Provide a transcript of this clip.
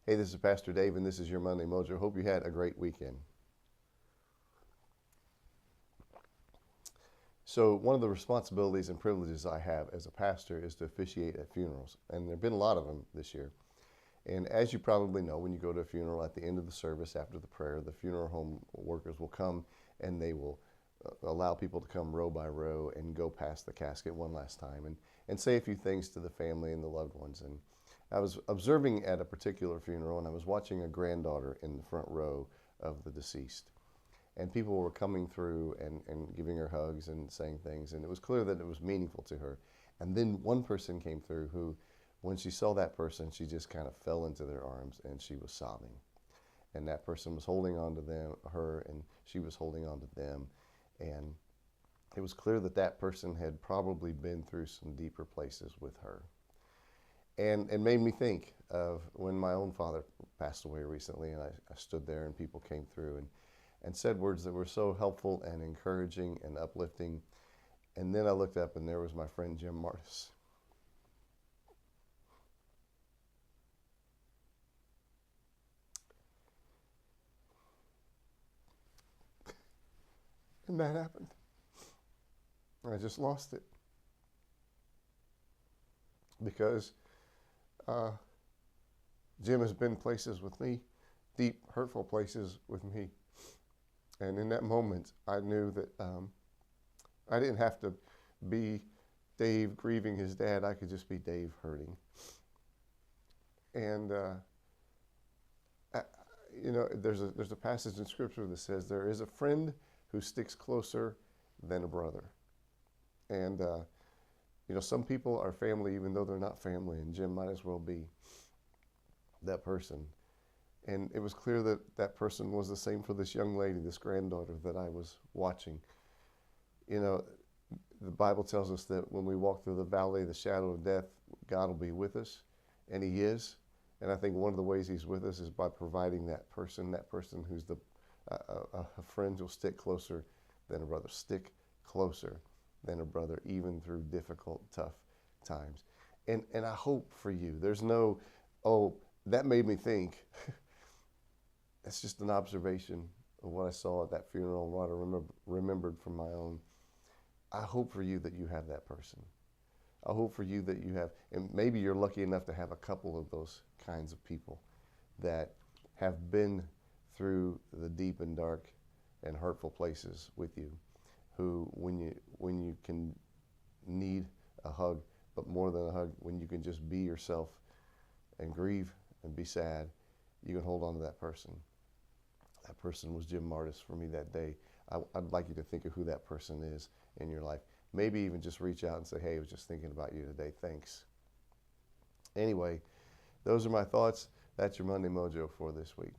Hey, this is Pastor Dave, and this is your Monday Mojo. Hope you had a great weekend. So, one of the responsibilities and privileges I have as a pastor is to officiate at funerals, and there have been a lot of them this year. And as you probably know, when you go to a funeral, at the end of the service, after the prayer, the funeral home workers will come and they will allow people to come row by row and go past the casket one last time and say a few things to the family and the loved ones. And I was observing at a particular funeral, and I was watching a granddaughter in the front row of the deceased. And people were coming through and giving her hugs and saying things, and it was clear that it was meaningful to her. And then one person came through who, when she saw that person, she just kind of fell into their arms and she was sobbing. And that person was holding on to her, and she was holding on to them. And it was clear that that person had probably been through some deeper places with her. And it made me think of when my own father passed away recently, and I stood there and people came through and said words that were so helpful and encouraging and uplifting. And then I looked up and there was my friend Jim Martis. And that happened. I just lost it. Because Jim has been places with me, deep, hurtful places with me. And in that moment, I knew that I didn't have to be Dave grieving his dad. I could just be Dave hurting. And there's a passage in Scripture that says there is a friend who sticks closer than a brother. And some people are family even though they're not family, and Jim might as well be that person. And it was clear that that person was the same for this young lady, this granddaughter that I was watching. The Bible tells us that when we walk through the valley of the shadow of death, God will be with us, and He is. And I think one of the ways He's with us is by providing that person who's a friend who'll stick closer than a brother, stick closer than a brother, even through difficult, tough times. And I hope for you, there's no, oh, that made me think. It's just an observation of what I saw at that funeral and what I remembered from my own. I hope for you that you have that person. I hope for you that you have, and maybe you're lucky enough to have a couple of those kinds of people that have been through the deep and dark and hurtful places with you, who when you can need a hug, but more than a hug, when you can just be yourself and grieve and be sad, you can hold on to that person. That person was Jim Martis for me that day. I'd like you to think of who that person is in your life. Maybe even just reach out and say, hey, I was just thinking about you today. Thanks. Anyway, those are my thoughts. That's your Monday Mojo for this week.